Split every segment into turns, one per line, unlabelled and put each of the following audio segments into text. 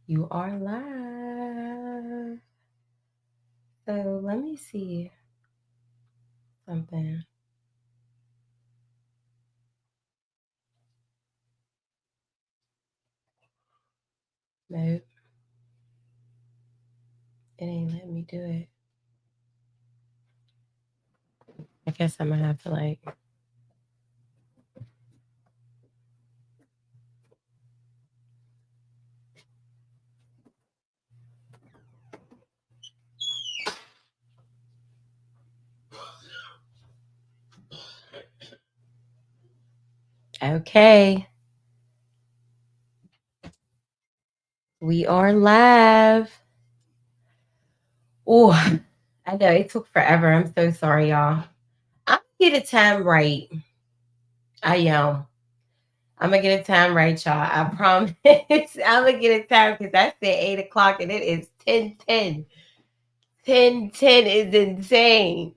You are live. So let me see something. Nope, it ain't letting me do it. I guess I'm gonna have to like. Okay, we are live. Oh, I know it took forever. I'm so sorry, y'all. I'm gonna get a time right. I am. I'm gonna get a time right, y'all. I promise. I'm gonna get a time because I said 8 o'clock and it is 10:10. 10:10 is insane.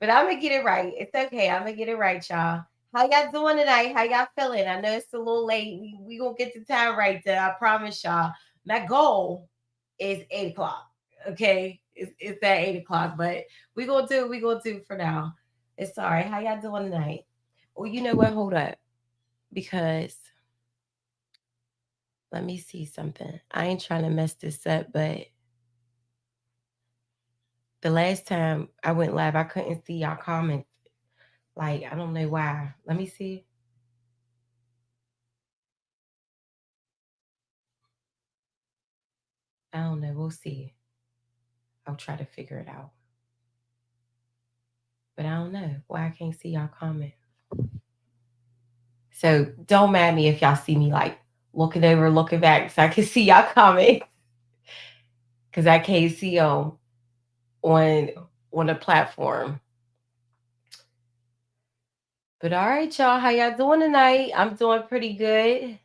But I'm gonna get it right. It's okay. I'm gonna get it right, y'all. How y'all doing tonight? How y'all feeling? I know it's a little late. We gonna get the time right there. I promise y'all. My goal is 8 o'clock. Okay, it's at 8 o'clock, but we gonna do we gonna do for now. It's all right. How y'all doing tonight? Well, you know what? Hold up, because let me see something. I ain't trying to mess this up, but the last time I went live, I couldn't see y'all comments. Like I don't know why. Let me see. I don't know. We'll see. I'll try to figure it out. But I don't know why I can't see y'all comment. So don't mad me if y'all see me like looking over, looking back, so I can see y'all comment. Cause I can't see them on on the platform. But all right, y'all, how y'all doing tonight? I'm doing pretty good.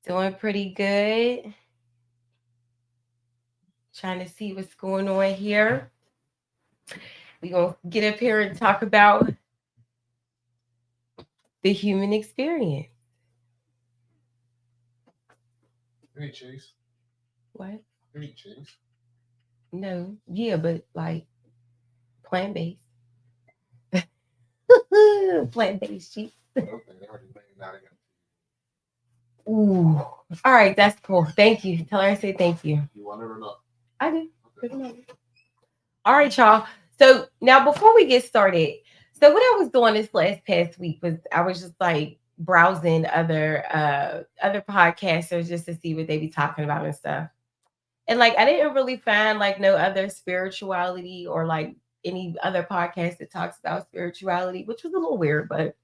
Doing pretty good. Trying to see what's going on here. We gonna get up here and talk about the human experience.
You eat cheese?
What?
You eat cheese?
No, yeah, but like plant based. Plant based cheese.
Okay, they already made now.
Ooh. All right, that's cool. Thank you. Tell her I say thank you.
You want it or not?
I do.
Okay.
All right, y'all. So now before we get started, so what I was doing this past week was I was just like browsing other podcasters just to see what they be talking about and stuff. And like I didn't really find like no other spirituality or like any other podcast that talks about spirituality, which was a little weird, but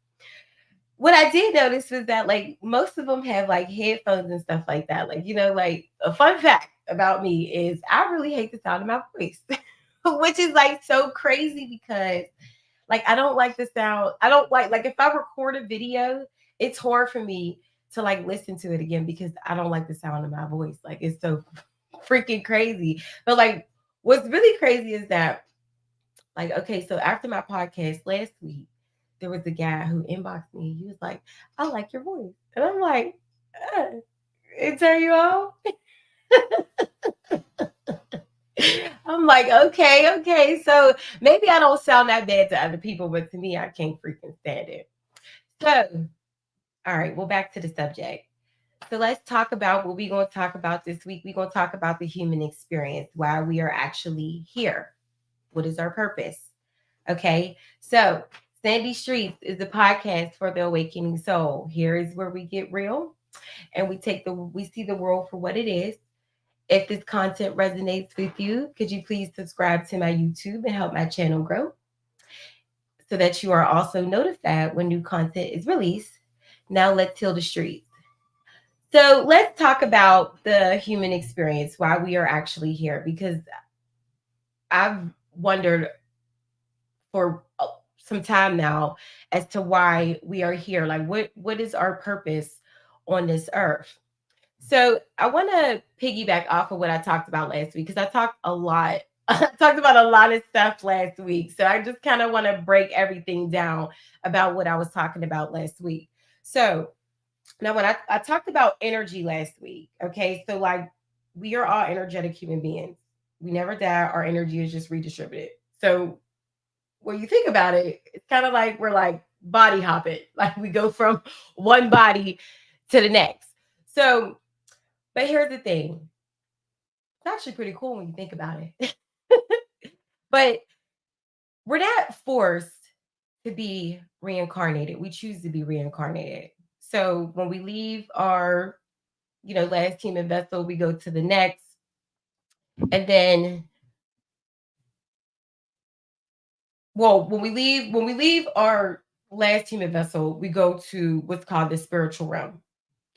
what I did notice was that like most of them have like headphones and stuff like that. Like, like a fun fact about me is I really hate the sound of my voice, which is like so crazy because like I don't like the sound. I don't like if I record a video, it's hard for me to like listen to it again because I don't like the sound of my voice. Like it's so freaking crazy. But like what's really crazy is that like, okay, so after my podcast last week, there was a guy who inboxed me. He was like, I like your voice. And I'm like, it turn you on? I'm like, okay, okay. So maybe I don't sound that bad to other people, but to me, I can't freaking stand it. So, all right, well, back to the subject. So let's talk about what we're going to talk about this week. We're going to talk about the human experience, why we are actually here. What is our purpose? Okay. So Sandy Streetz is a podcast for the awakening soul. Here is where we get real and we see the world for what it is. If this content resonates with you, could you please subscribe to my YouTube and help my channel grow so that you are also notified when new content is released? Now let's till the streets. So let's talk about the human experience, why we are actually here, because I've wondered for some time now as to why we are here. Like what is our purpose on this earth? So I want to piggyback off of what I talked about last week because I talked a lot. I talked about a lot of stuff last week. So I just kind of want to break everything down about what I was talking about last week. So Now, when I talked about energy last week, okay, so like we are all energetic human beings. We never die. Our energy is just redistributed. So when you think about it, it's kind of like we're like body hopping, like we go from one body to the next. So, but here's the thing, it's actually pretty cool when you think about it. But we're not forced to be reincarnated. We choose to be reincarnated. So when we leave our, last human vessel, we go to the next. And then, well, when we leave our last human vessel, we go to what's called the spiritual realm.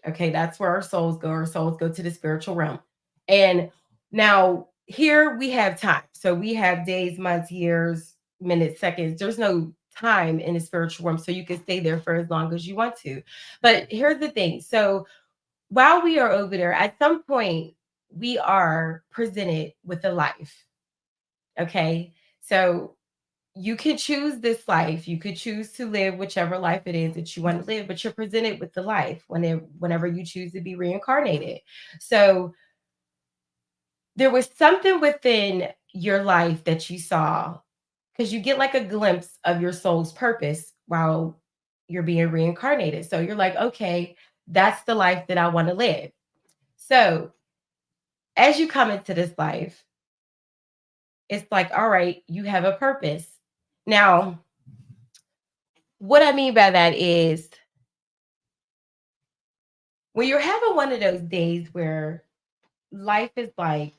Okay, that's where our souls go. Our souls go to the spiritual realm. And now here we have time. So we have days, months, years, minutes, seconds. There's no time in the spiritual realm. So you can stay there for as long as you want to. But here's the thing. So while we are over there, at some point, we are presented with a life. Okay. So you can choose this life. You could choose to live whichever life it is that you want to live, but you're presented with the life whenever you choose to be reincarnated. So there was something within your life that you saw because you get like a glimpse of your soul's purpose while you're being reincarnated. So you're like, okay, that's the life that I want to live. So as you come into this life, it's like, all right, you have a purpose. Now, what I mean by that is when you're having one of those days where life is like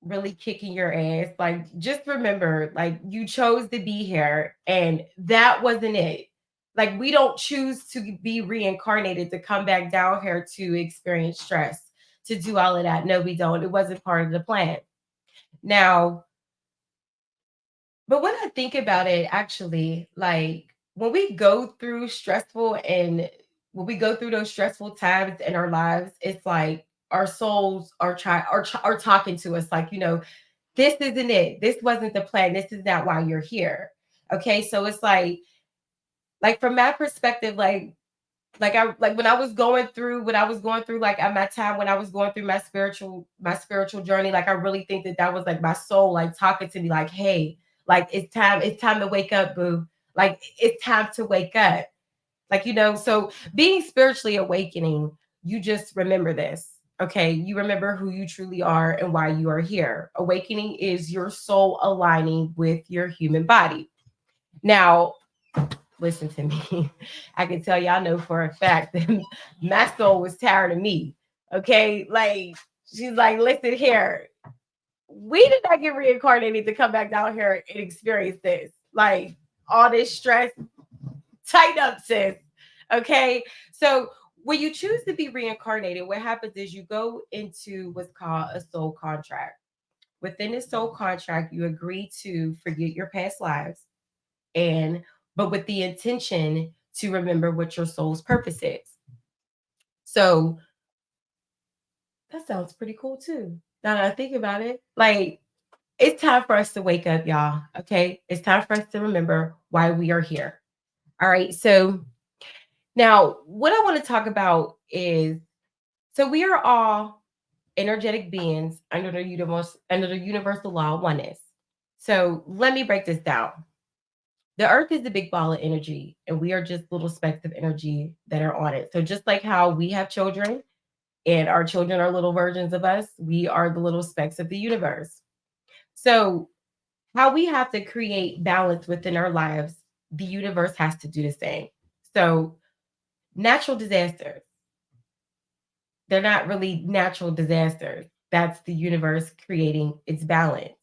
really kicking your ass, like just remember, like you chose to be here and that wasn't it. Like we don't choose to be reincarnated to come back down here to experience stress, to do all of that. No, we don't. It wasn't part of the plan. Now, but when I think about it, actually, like when we go through stressful and when we go through those stressful times in our lives, it's like our souls are talking to us, like this isn't it. This wasn't the plan. This is not why you're here. Okay, so it's like from my perspective, like I like when I was going through what I was going through, like at my time when I was going through my spiritual journey, like I really think that was like my soul, like talking to me, like, hey, like it's time to wake up, boo. Like it's time to wake up. Like so being spiritually awakening, you just remember this. Okay, you remember who you truly are and why you are here. Awakening is your soul aligning with your human body. Now, listen to me. I can tell y'all know for a fact that my soul was tired of me. Okay. Like, she's like, listen here. We did not get reincarnated to come back down here and experience this. Like, all this stress, tighten up, sis. Okay. So, when you choose to be reincarnated, what happens is you go into what's called a soul contract. Within this soul contract, you agree to forget your past lives and but with the intention to remember what your soul's purpose is. So that sounds pretty cool too. Now that I think about it, like it's time for us to wake up, y'all. Okay, it's time for us to remember why we are here. All right. So now, what I want to talk about is so we are all energetic beings under the universal law of oneness. So let me break this down. The earth is a big ball of energy and we are just little specks of energy that are on it. So just like how we have children and our children are little versions of us, we are the little specks of the universe. So how we have to create balance within our lives, the universe has to do the same. So natural disasters, they're not really natural disasters. That's the universe creating its balance.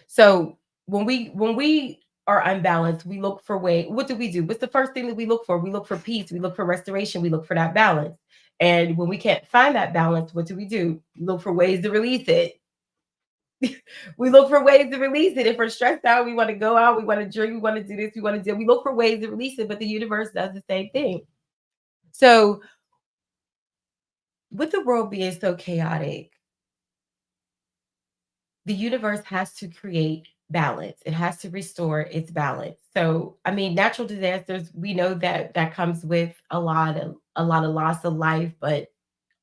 So when we are unbalanced, we look for way. What do we do? What's the first thing that we look for? We look for peace. We look for restoration. We look for that balance. And when we can't find that balance, what do? We look for ways to release it. We look for ways to release it. If we're stressed out, we want to go out, we want to drink, we want to do this, we want to do. We look for ways to release it, but the universe does the same thing. So, with the world being so chaotic, the universe has to create balance. It has to restore its balance. So, I mean, natural disasters, we know that that comes with a lot of loss of life, but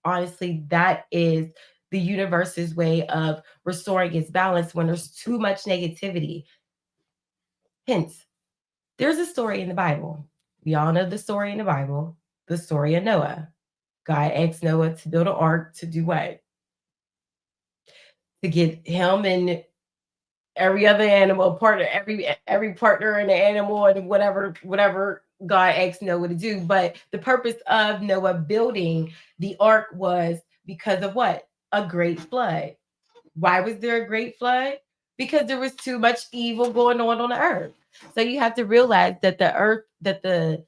honestly, that is the universe's way of restoring its balance when there's too much negativity. Hence, there's a story in the Bible. We all know the story in the Bible, the story of Noah. God asked Noah to build an ark to do what? To get him and every other animal partner, every partner in the animal and whatever God asked Noah to do. But the purpose of Noah building the ark was because of what? A great flood. Why was there a great flood? Because there was too much evil going on the earth. So you have to realize that the earth, that the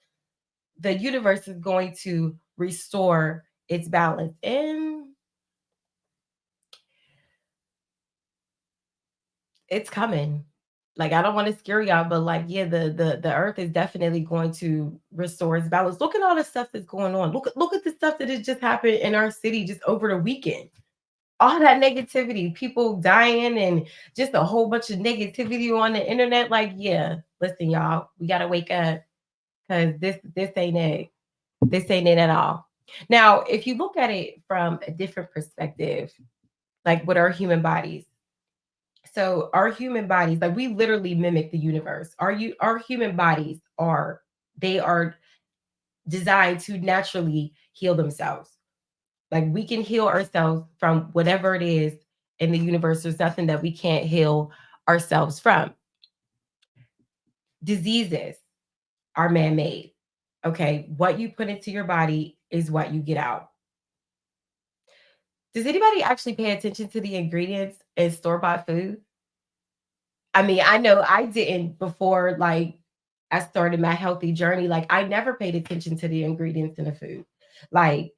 universe is going to restore its balance. And it's coming. Like I don't want to scare y'all, but like yeah, the earth is definitely going to restore its balance. Look at all the stuff that's going on. Look at the stuff that has just happened in our city just over the weekend. All that negativity, people dying, and just a whole bunch of negativity on the internet. Like, yeah, listen, y'all, we gotta wake up because this ain't it. This ain't it at all. Now, if you look at it from a different perspective, like with our human bodies, so our human bodies, like we literally mimic the universe. Our human bodies are they are designed to naturally heal themselves. Like we can heal ourselves from whatever it is in the universe. There's nothing that we can't heal ourselves from. Diseases are man-made. Okay. What you put into your body is what you get out. Does anybody actually pay attention to the ingredients in store-bought food? I mean, I know I didn't before like I started my healthy journey. Like I never paid attention to the ingredients in the food. Like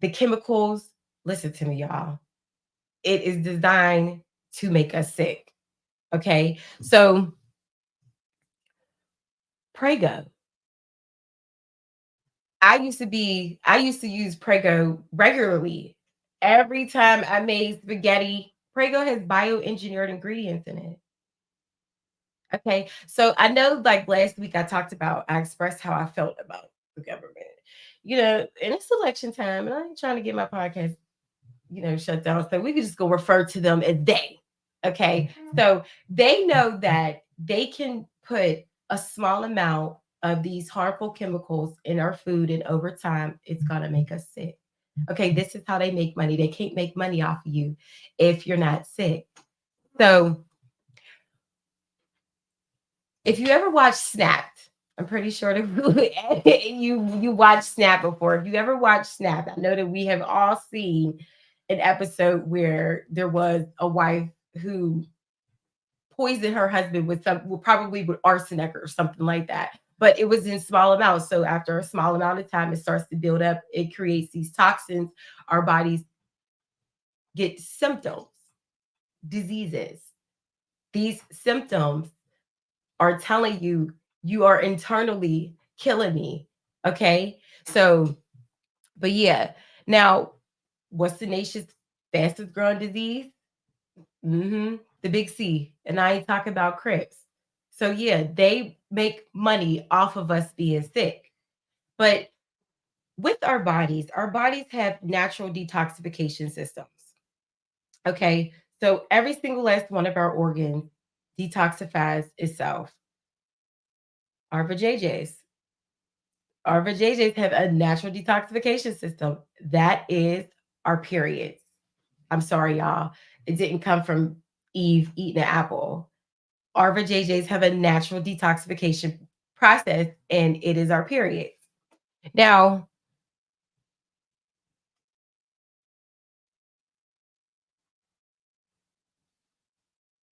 the chemicals, listen to me, y'all. It is designed to make us sick. Okay. So Prego. I used to use Prego regularly. Every time I made spaghetti, Prego has bioengineered ingredients in it. Okay. So I know like last week I expressed how I felt about the government. And it's election time and I ain't trying to get my podcast, shut down. So we could just go refer to them as they. Okay. So they know that they can put a small amount of these harmful chemicals in our food, and over time, it's going to make us sick. Okay. This is how they make money. They can't make money off of you if you're not sick. So if you ever watched Snapped, I'm pretty sure that you watched Snap before. If you ever watched Snap, I know that we have all seen an episode where there was a wife who poisoned her husband with probably with arsenic or something like that. But it was in small amounts. So after a small amount of time, it starts to build up. It creates these toxins. Our bodies get symptoms, diseases. These symptoms are telling you you are internally killing me. Okay. So, but yeah. Now, what's the nation's fastest growing disease? The big C. And I ain't talking about Crips. So yeah, they make money off of us being sick. But with our bodies have natural detoxification systems. Okay. So every single last one of our organs detoxifies itself. Our vajayjays. Our vajayjays have a natural detoxification system. That is our periods. I'm sorry, y'all. It didn't come from Eve eating an apple. Our vajayjays have a natural detoxification process, and it is our periods. Now,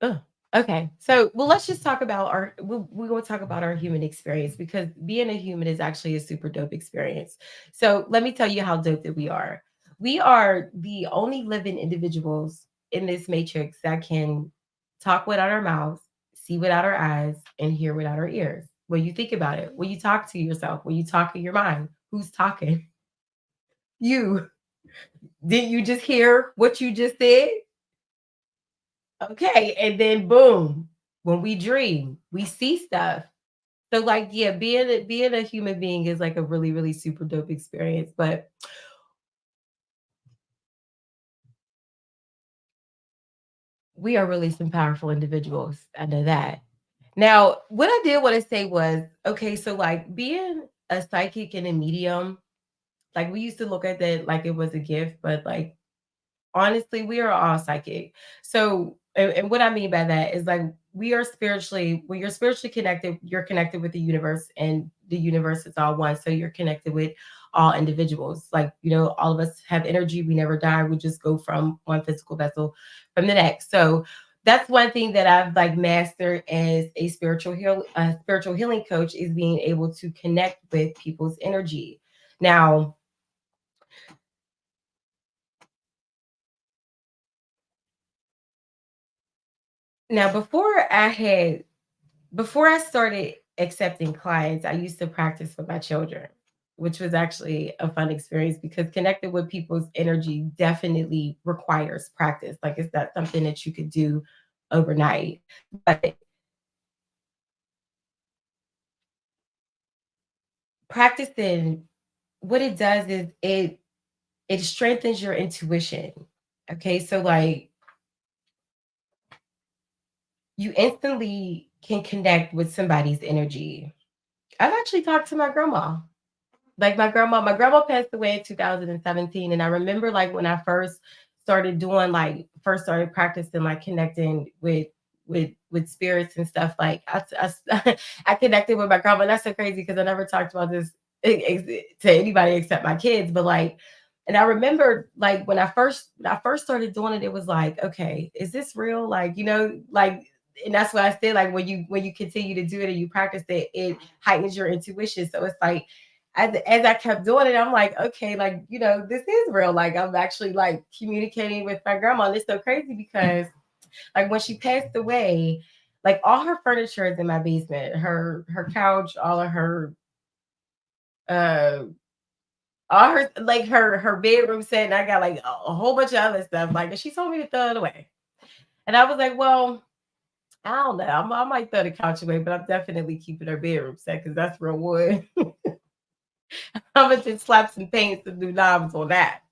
ugh, okay. So, well, let's just talk about we're going to talk about our human experience because being a human is actually a super dope experience. So, let me tell you how dope that we are. We are the only living individuals in this matrix that can talk without our mouths, see without our eyes, and hear without our ears. When you think about it, when you talk to yourself, when you talk in your mind, who's talking? You. Didn't you just hear what you just said? Okay. And then boom, when we dream, we see stuff. So like, yeah, being a human being is like a really, really super dope experience. But we are really some powerful individuals. I know that. Now, what I did want to say was, okay, so like being a psychic and a medium, like we used to look at that like it was a gift, but like honestly, we are all psychic. So, and what I mean by that is like we are spiritually, when you're spiritually connected, you're connected with the universe, and the universe is all one. So you're connected with all individuals. Like, all of us have energy. We never die. We just go from one physical vessel from the next. So that's one thing that I've like mastered as a spiritual healing coach, is being able to connect with people's energy. Now, now before I started accepting clients, I used to practice with my children, which was actually a fun experience because connecting with people's energy definitely requires practice. Like it's not something that you could do overnight. But practicing, what it does is it strengthens your intuition. Okay, so like you instantly can connect with somebody's energy. I've actually talked to my grandma. Like my grandma passed away in 2017, and I remember like when I first started practicing like connecting with spirits and stuff. Like I connected with my grandma. And that's so crazy because I never talked about this to anybody except my kids. But like, and I remember like when I first started doing it, it was like, okay, is this real? Like, like, and that's what I said. Like when you continue to do it and you practice it, it heightens your intuition. So it's like as I kept doing it, I'm like, okay, like, this is real. Like I'm actually like communicating with my grandma. And it's so crazy because like when she passed away, like all her furniture is in my basement. Her couch, all of her uh all her like her bedroom set, and I got like a whole bunch of other stuff. Like, and she told me to throw it away. And I was like, well, I don't know. I might throw the couch away, but I'm definitely keeping her bedroom set because that's real wood. I'm gonna just slap some paint, some new knobs on that.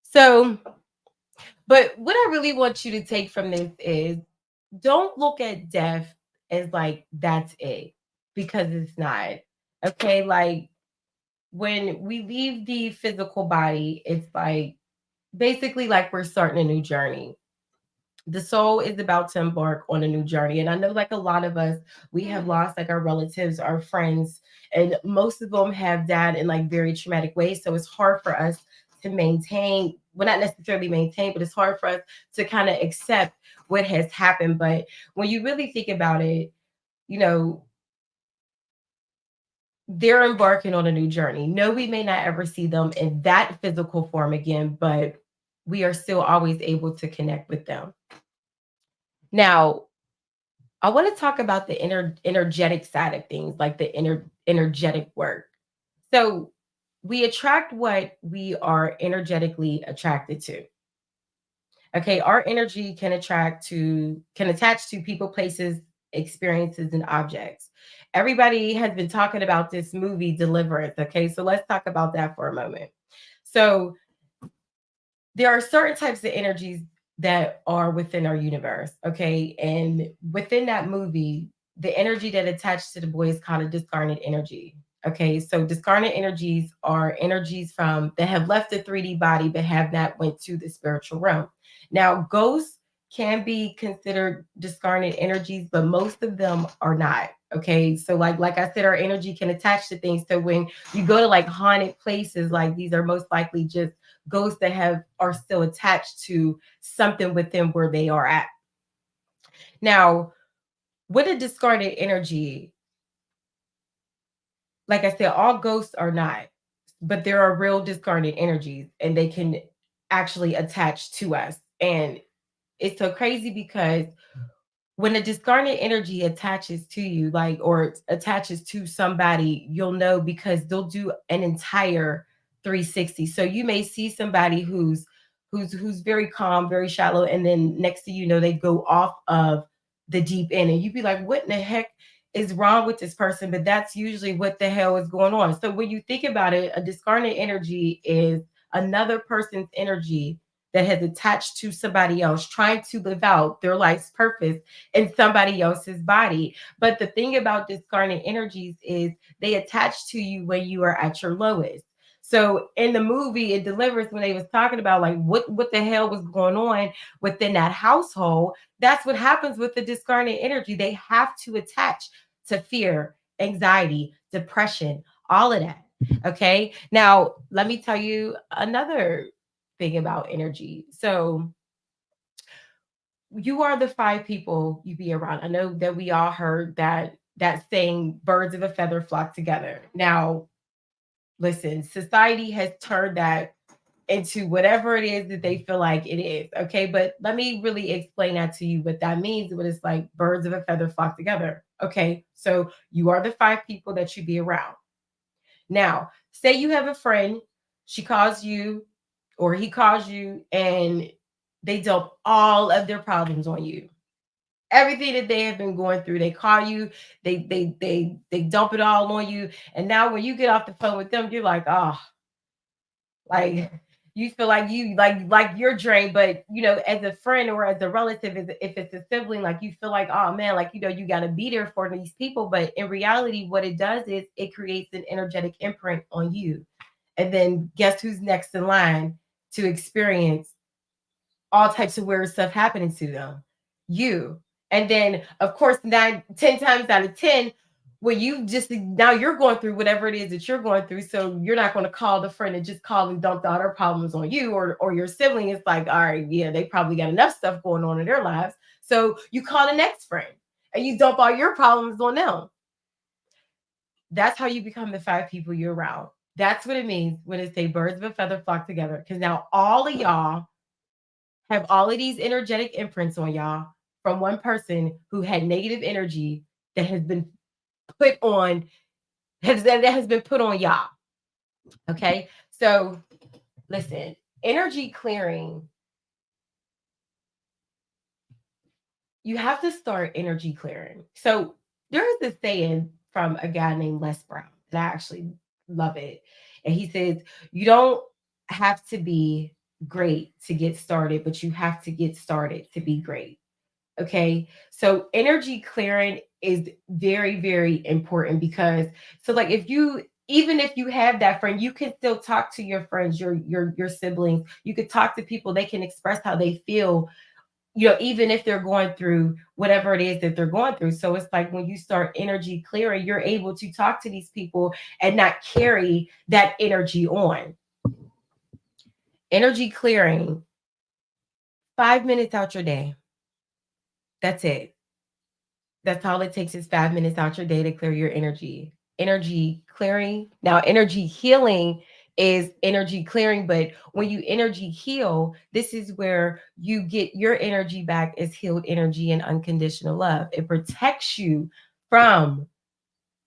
So, but what I really want you to take from this is don't look at death as like that's it, because it's not. Okay, like when we leave the physical body, it's like basically like we're starting a new journey. The soul is about to embark on a new journey. And I know like a lot of us, we have lost like our relatives, our friends, and most of them have died in like very traumatic ways. So it's hard for us to maintain, well, not necessarily maintain, but it's hard for us to kind of accept what has happened. But when you really think about it, you know, they're embarking on a new journey. No, we may not ever see them in that physical form again, but we are still always able to connect with them. Now, I want to talk about the energetic side of things, like the energetic work. So we attract what we are energetically attracted to. Okay, our energy can attach to people, places, experiences, and objects. Everybody has been talking about this movie Deliverance. Okay, so let's talk about that for a moment. So there are certain types of energies that are within our universe, okay? And within that movie, the energy that attached to the boy is called a discarnate energy. Okay, so discarnate energies are energies from that have left the 3D body but have not went to the spiritual realm. Now, ghosts can be considered discarnate energies, but most of them are not. Okay, so like I said, our energy can attach to things. So when you go to like haunted places, like these are most likely just ghosts that have are still attached to something within where they are at. Now, with a discarded energy, like I said, all ghosts are not, but there are real discarded energies and they can actually attach to us. And it's so crazy because when a discarnate energy attaches to you, like, or attaches to somebody, you'll know because they'll do an entire 360. So you may see somebody who's who's very calm, very shallow, and then next to you know they go off of the deep end, and you'd be like, what in the heck is wrong with this person? But that's usually what the hell is going on. So when you think about it, a discarnate energy is another person's energy that has attached to somebody else, trying to live out their life's purpose in somebody else's body. But the thing about discarnate energies is they attach to you when you are at your lowest. So in the movie, it delivers when they was talking about like what the hell was going on within that household. That's what happens with the discarnate energy. They have to attach to fear, anxiety, depression, all of that. Okay. Now, let me tell you another thing about energy. So, you are the five people you be around. I know that we all heard that saying, birds of a feather flock together. Now, listen, society has turned that into whatever it is that they feel like it is. Okay. But let me really explain that to you what that means. What it's like birds of a feather flock together. Okay. So you are the five people that you be around. Now, say you have a friend, she calls you or he calls you and they dump all of their problems on you. Everything that they have been going through, they call you, they dump it all on you. And now when you get off the phone with them, you're like, oh, like you feel like you like you're drained, but you know, as a friend or as a relative, if it's a sibling, like you feel like, oh man, like you know, you got to be there for these people. But in reality, what it does is it creates an energetic imprint on you. And then guess who's next in line to experience all types of weird stuff happening to them? You. And then, of course, 10 times out of 10, when you just now you're going through whatever it is that you're going through. So you're not going to call the friend and just call and dump all their problems on you or your sibling. It's like, all right, yeah, they probably got enough stuff going on in their lives. So you call the next friend and you dump all your problems on them. That's how you become the five people you're around. That's what it means when it say birds of a feather flock together. Because now all of y'all have all of these energetic imprints on y'all from one person who had negative energy that has been put on that has been put on y'all. Okay. So listen, energy clearing, you have to start energy clearing. So there is this saying from a guy named Les Brown, and I actually love it. And he says, you don't have to be great to get started, but you have to get started to be great. Okay. So energy clearing is very, very important because so like if you even if you have that friend, you can still talk to your friends, your siblings. You could talk to people, they can express how they feel, you know, even if they're going through whatever it is that they're going through. So it's like when you start energy clearing, you're able to talk to these people and not carry that energy on. Energy clearing, 5 minutes out your day. That's it. That's all it takes is 5 minutes out your day to clear your energy. Energy clearing. Now, energy healing is energy clearing, but when you energy heal, this is where you get your energy back as healed energy and unconditional love. It protects you from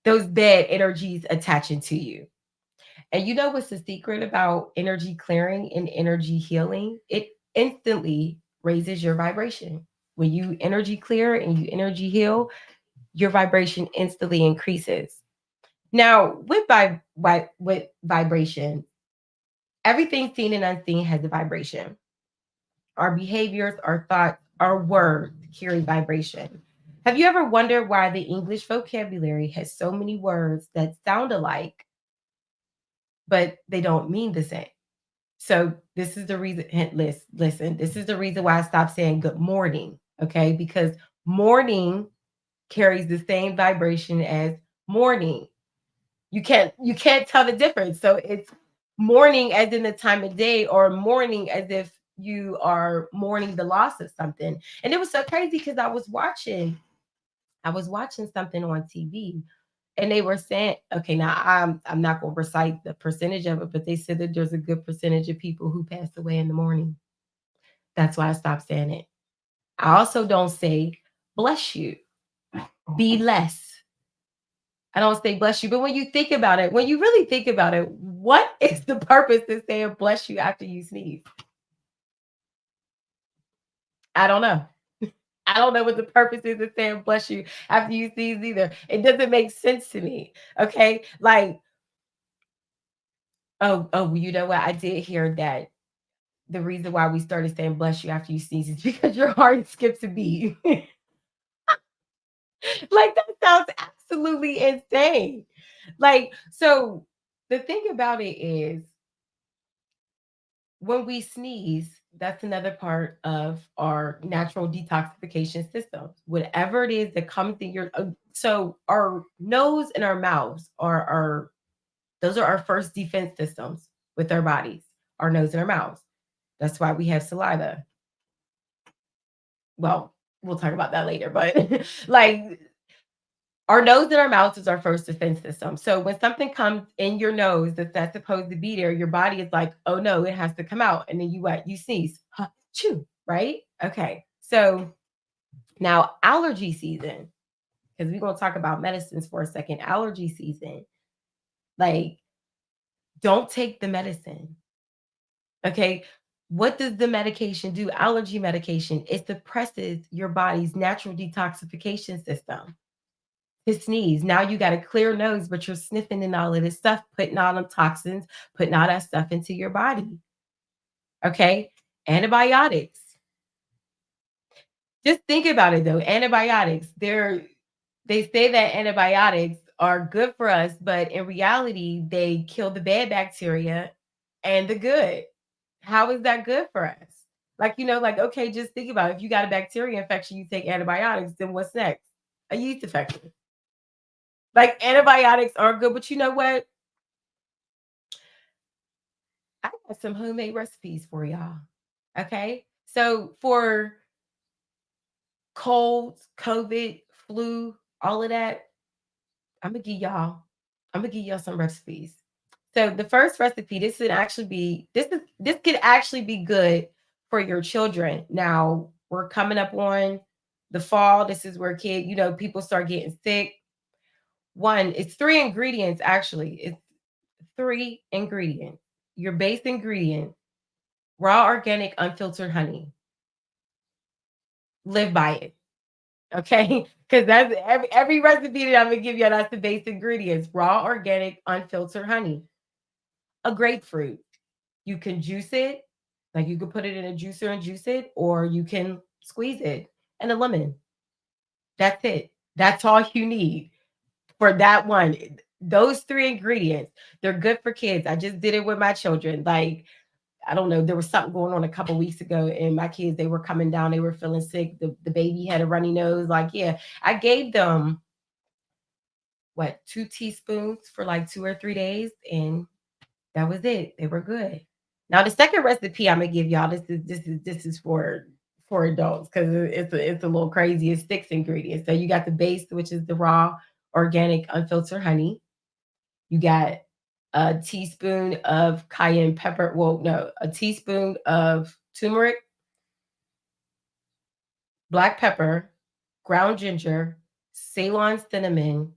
those bad energies attaching to you. And you know what's the secret about energy clearing and energy healing? It instantly raises your vibration. When you energy clear and you energy heal, your vibration instantly increases. Now, with vibration, everything seen and unseen has a vibration. Our behaviors, our thoughts, our words carry vibration. Have you ever wondered why the English vocabulary has so many words that sound alike, but they don't mean the same? So this is the reason. Listen, this is the reason why I stopped saying good morning. Okay, because morning carries the same vibration as morning. You can't tell the difference. So it's mourning as in the time of day or mourning as if you are mourning the loss of something. And it was so crazy because I was watching something on TV and they were saying, okay, now I'm not going to recite the percentage of it, but they said that there's a good percentage of people who pass away in the morning. That's why I stopped saying it. I also don't say bless you, be less. I don't say bless you, but when you think about it, when you really think about it, what is the purpose of saying bless you after you sneeze? I don't know. I don't know what the purpose is of saying bless you after you sneeze either. It doesn't make sense to me. Okay. Like, oh, you know what? I did hear that the reason why we started saying bless you after you sneeze is because your heart skips a beat. Like, that sounds absolutely insane. Like, so the thing about it is when we sneeze, that's another part of our natural detoxification system. Whatever it is that comes in your so our nose and our mouths are our those are our first defense systems with our bodies, our nose and our mouths. That's why we have saliva. Well, we'll talk about that later, but like our nose and our mouth is our first defense system. So when something comes in your nose that's supposed to be there, your body is like, oh no, it has to come out. And then you what? You sneeze. Huh, chew, right? Okay. So now allergy season, because we're gonna talk about medicines for a second. Allergy season. Like, don't take the medicine. Okay. What does the medication do? Allergy medication, it suppresses your body's natural detoxification system. To sneeze. Now you got a clear nose, but you're sniffing and all of this stuff, putting all them toxins, putting all that stuff into your body. Okay. Antibiotics. Just think about it though. Antibiotics, they say that antibiotics are good for us, but in reality, they kill the bad bacteria and the good. How is that good for us? Like, like, okay, just think about it. If you got a bacteria infection, you take antibiotics, then what's next? A yeast infection. Like, antibiotics are good, but you know what? I got some homemade recipes for y'all. Okay. So for colds, COVID, flu, all of that, I'm gonna give y'all some recipes. So the first recipe, this could actually be good for your children. Now we're coming up on the fall. This is where people start getting sick. One, it's three ingredients actually. It's three ingredients. Your base ingredient, raw organic unfiltered honey. Live by it. Okay. Because that's every recipe that I'm gonna give you, that's the base ingredients. Raw organic unfiltered honey. A grapefruit. You can juice it, like you could put it in a juicer and juice it, or you can squeeze it. And a lemon. That's it. That's all you need for that one. Those three ingredients, they're good for kids. I just did it with my children. Like, I don't know, there was something going on a couple weeks ago, and my kids, they were coming down, they were feeling sick. The baby had a runny nose. Like, yeah, I gave them what, 2 teaspoons for like 2 or 3 days, and that was it. They were good. Now the second recipe I'm gonna give y'all, this is for adults because it's a little crazy. It's 6 ingredients. So you got the base, which is the raw organic unfiltered honey. You got a teaspoon of cayenne pepper. Well, no, a teaspoon of turmeric, black pepper, ground ginger, Ceylon cinnamon,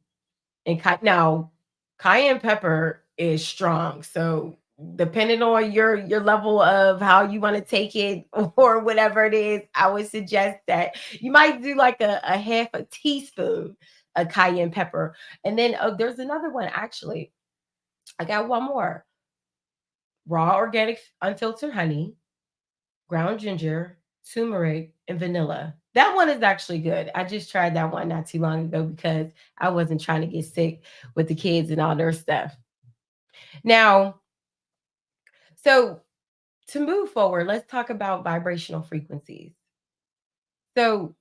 and now cayenne pepper is strong. So depending on your level of how you want to take it or whatever it is, I would suggest that you might do like a half a teaspoon of cayenne pepper. And then there's another one actually. I got one more. Raw organic unfiltered honey, ground ginger, turmeric, and vanilla. That one is actually good. I just tried that one not too long ago because I wasn't trying to get sick with the kids and all their stuff. Now, so to move forward, let's talk about vibrational frequencies. So,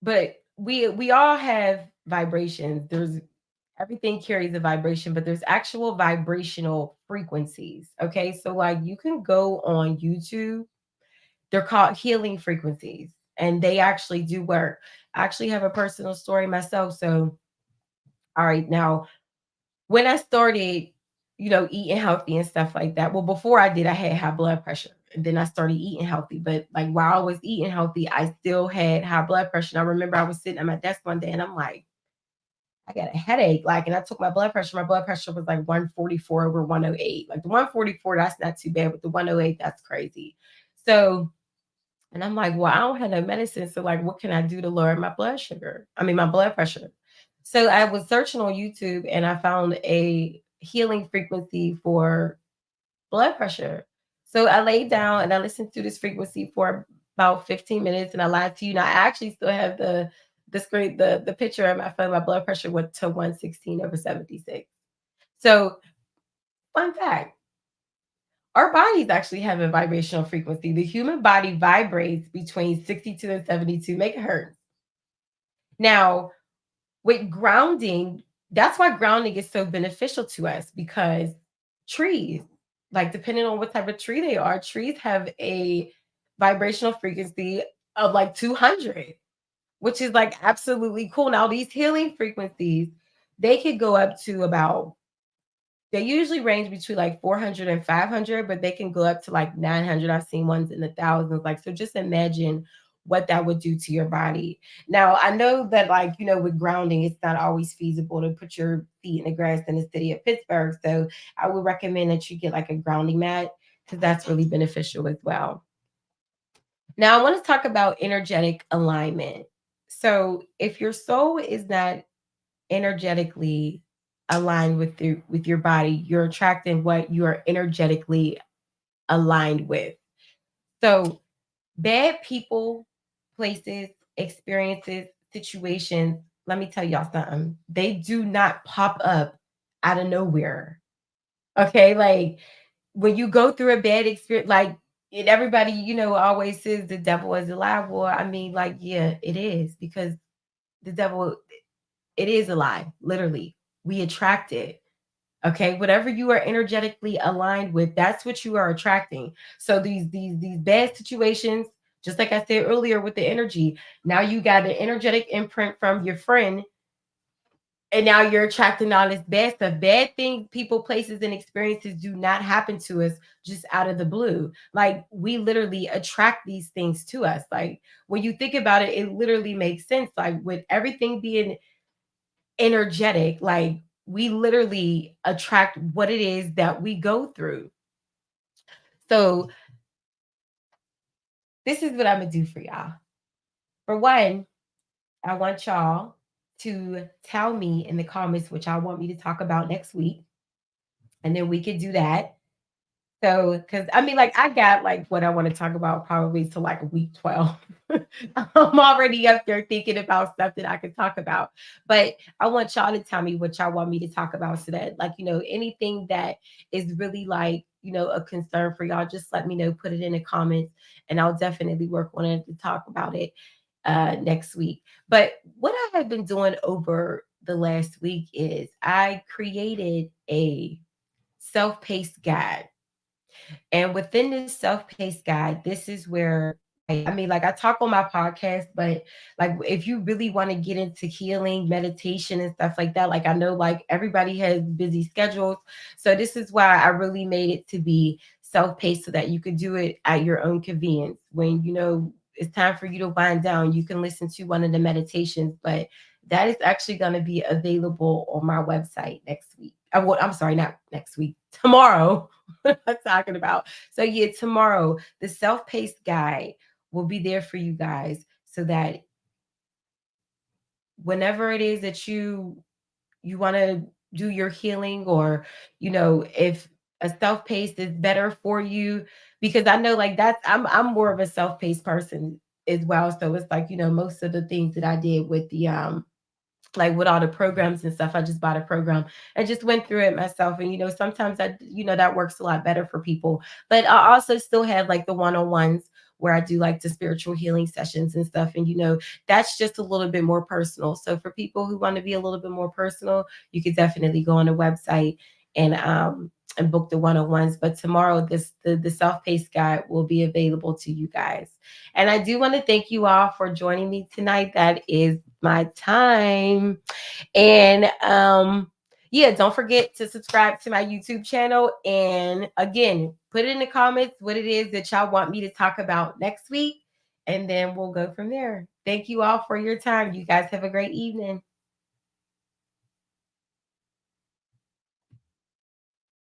but we all have vibrations. There's everything carries a vibration, but there's actual vibrational frequencies. Okay. So like you can go on YouTube. They're called healing frequencies, and they actually do work. I actually have a personal story myself. So, all right, now when I started, eating healthy and stuff like that. Well, before I did, I had high blood pressure. And then I started eating healthy. But like while I was eating healthy, I still had high blood pressure. And I remember I was sitting at my desk one day and I'm like, I got a headache. Like, and I took my blood pressure. My blood pressure was like 144 over 108. Like the 144, that's not too bad. But the 108, that's crazy. So And I'm like, well, I don't have no medicine. So, like, what can I do to lower my blood sugar? I mean, my blood pressure. So, I was searching on YouTube and I found a healing frequency for blood pressure. So, I laid down and I listened to this frequency for about 15 minutes. And I lied to you. Now, I actually still have the screen, the picture of my phone. My blood pressure went to 116/76. So, fun fact, our bodies actually have a vibrational frequency. The human body vibrates between 62 and 72 megahertz. Now, with grounding, that's why grounding is so beneficial to us because trees, like depending on what type of tree they are, trees have a vibrational frequency of like 200, which is like absolutely cool. Now, these healing frequencies, they could go up to about, they usually range between like 400 and 500, but they can go up to like 900. I've seen ones in the thousands. Like, so just imagine what that would do to your body. Now, I know that, like, with grounding, it's not always feasible to put your feet in the grass in the city of Pittsburgh. So I would recommend that you get like a grounding mat because that's really beneficial as well. Now, I want to talk about energetic alignment. So if your soul is not energetically aligned with your body, you're attracting what you are energetically aligned with. So bad people, places, experiences, situations, let me tell y'all something. They do not pop up out of nowhere. Okay? Like when you go through a bad experience, like, and everybody, always says the devil is alive. Well, I mean, like, yeah, it is because the devil, it is alive, literally. We attract it. Okay, whatever you are energetically aligned with, that's what you are attracting. So these bad situations, just like I said earlier with the energy, now you got an energetic imprint from your friend, and now you're attracting all this bad stuff. Bad things, people, places, and experiences do not happen to us just out of the blue. Like we literally attract these things to us. Like when you think about it, it literally makes sense. Like with everything being energetic, like we literally attract what it is that we go through. So this is what I'm gonna do for y'all. For one, I want y'all to tell me in the comments what y'all want me to talk about next week, and then we could do that. So, because I mean, like, I got like what I want to talk about probably to like week 12. I'm already up there thinking about stuff that I could talk about. But I want y'all to tell me what y'all want me to talk about so that, like, anything that is really like, a concern for y'all, just let me know, put it in the comments, and I'll definitely work on it to talk about it next week. But what I have been doing over the last week is I created a self-paced guide, and within this self-paced guide, this is where I mean, like I talk on my podcast, but like if you really want to get into healing, meditation, and stuff like that, like I know like everybody has busy schedules. So this is why I really made it to be self-paced so that you could do it at your own convenience. When it's time for you to wind down, you can listen to one of the meditations, but that is actually going to be available on my website next week. I'm sorry, not next week, tomorrow. What am I talking about? So yeah, tomorrow the self-paced guide will be there for you guys so that whenever it is that you want to do your healing, or if a self-paced is better for you, because I know like that's I'm more of a self-paced person as well. So it's like, most of the things that I did with the like with all the programs and stuff, I just bought a program and just went through it myself. And sometimes that works a lot better for people. But I also still have like the one-on-ones where I do like the spiritual healing sessions and stuff. And that's just a little bit more personal. So for people who want to be a little bit more personal, you could definitely go on the website and book the one-on-ones. But tomorrow the self-paced guide will be available to you guys. And I do want to thank you all for joining me tonight. That is my time. And yeah, don't forget to subscribe to my YouTube channel. And again, put it in the comments what it is that y'all want me to talk about next week. And then we'll go from there. Thank you all for your time. You guys have a great evening.